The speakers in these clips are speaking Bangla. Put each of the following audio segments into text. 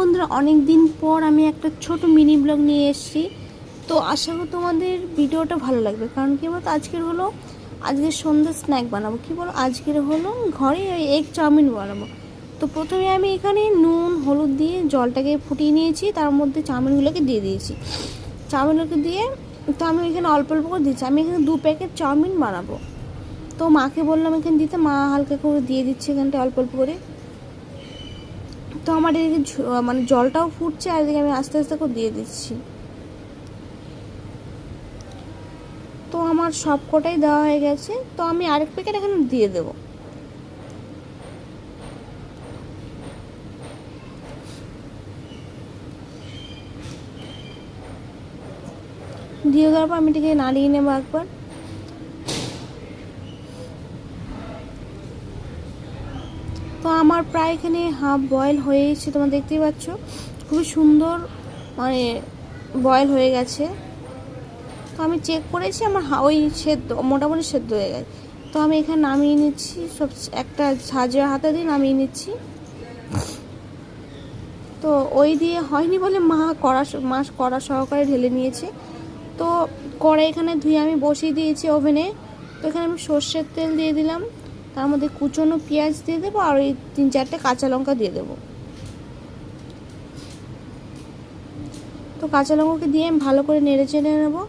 বন্ধুরা, অনেক দিন পর আমি একটা ছোট মিনি ব্লগ নিয়ে এসেছি। তো আশা করি তোমাদের ভিডিওটা ভালো লাগবে। কারণ কি বলতো, আজকের সন্ধ্যা স্ন্যাক বানাবো। কি বলো, আজকের হলো ঘরে ওই এগ চাউমিন বানাবো। তো প্রথমে আমি এখানে নুন হলুদ দিয়ে জলটাকে ফুটিয়ে নিয়েছি, তার মধ্যে চাউমিনগুলোকে দিয়ে দিয়েছি। চাউমিনগুলোকে দিয়ে তো আমি এখানে অল্প অল্প করে দিচ্ছি। আমি এখানে 2 প্যাকেট চাউমিন বানাবো। তো মাকে বললাম এখানে দিতে, মা হালকা করে দিয়ে দিচ্ছে এখানটা অল্প অল্প করে। তো আমার এদিকে মানে জলটাও ফুটছে, আর এদিকে আমি আস্তে আস্তে করে দিয়ে দিচ্ছি। তো আমার সব কটাই দেওয়া হয়ে গেছে। তো আমি আরেক প্যাকেট এখানে দিয়ে দেব। দিয়ে দেওয়ার পর আমি এটাকে নাড়িয়ে নেবো একবার। তো আমার প্রায় এখানে হাফ বয়েল হয়ে এসেছে, তোমরা দেখতেই পাচ্ছ। খুবই সুন্দর মানে বয়েল হয়ে গেছে। তো আমি চেক করেছি, আমার ওই সেদ্ধ মোটামুটি সেদ্ধ হয়ে গেছে। তো আমি এখানে নামিয়ে নিচ্ছি, সব একটা ঝাঁঝরা হাতে দিয়ে নামিয়ে নিচ্ছি। তো ওই দিয়ে হয়নি বলে মা কড়া সহকারে ঢেলে নিয়েছে। তো কড়াই এখানে ধুয়ে আমি বসিয়ে দিয়েছি ওভেনে। তো এখানে আমি সর্ষের তেল দিয়ে দিলাম, তার মধ্যে কুচনো পেঁয়াজ দিয়ে দেবো, আর ওই 3-4টে কাঁচা লঙ্কা দিয়ে দেবো। তো কাঁচা লঙ্কাকে দিয়ে আমি ভালো করে নেড়ে চেড়ে নেবো।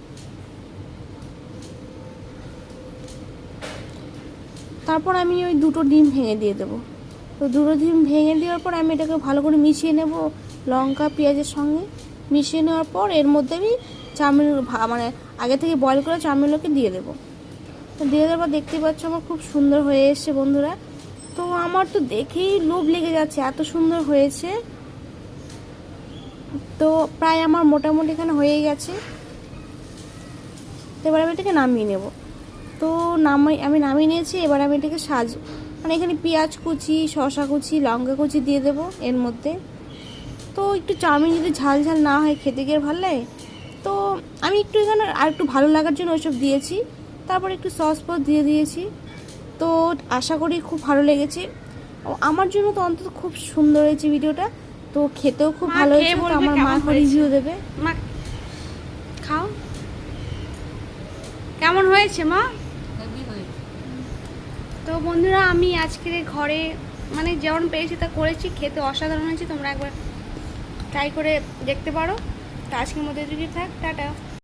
তারপর আমি ওই 2টো ডিম ভেঙে দিয়ে দেবো। তো 2টো ডিম ভেঙে দেওয়ার পর আমি এটাকে ভালো করে মিশিয়ে নেব লঙ্কা পেঁয়াজের সঙ্গে। মিশিয়ে নেওয়ার পর এর মধ্যে আমি চাউমিন মানে আগে থেকে বয়েল করে চাউমিনগুলোকে দিয়ে দেবো। তো দিয়ে দেওয়ার পর দেখতেই পাচ্ছ আমার খুব সুন্দর হয়ে এসছে বন্ধুরা। তো আমার তো দেখেই লোভ লেগে যাচ্ছে, এত সুন্দর হয়েছে। তো প্রায় আমার মোটামুটি এখানে হয়ে গেছে। তো এবার আমি এটাকে নামিয়ে নেব। তো আমি নামিয়ে নিয়েছি। এবার আমি এটাকে মানে এখানে পেঁয়াজ কুচি, শসা কুচি, লঙ্কা কুচি দিয়ে দেবো এর মধ্যে। তো একটু চাউমিন যদি ঝাল ঝাল না হয় খেতে গিয়ে ভালো লাগে, তো আমি একটু এখানে আর একটু ভালো লাগার জন্য ওইসব দিয়েছি। তারপর একটু সস দিয়ে দিয়েছি। তো আশা করি খুব ভালো লেগেছে। আমার জন্য তো অন্তত খুব সুন্দর হয়েছে ভিডিওটা। তো খেতেও খুব ভালো হয়েছে। তো আমার মা রিভিউ দেবে। মা খাও, কেমন হয়েছে মা? তো বন্ধুরা, আমি আজকের ঘরে মানে যেমন পেয়েছি তা করেছি, খেতে অসাধারণ হয়েছে। তোমরা একবার ট্রাই করে দেখতে পারো। তো আজকের মধ্যে যদি থাক, টাটা।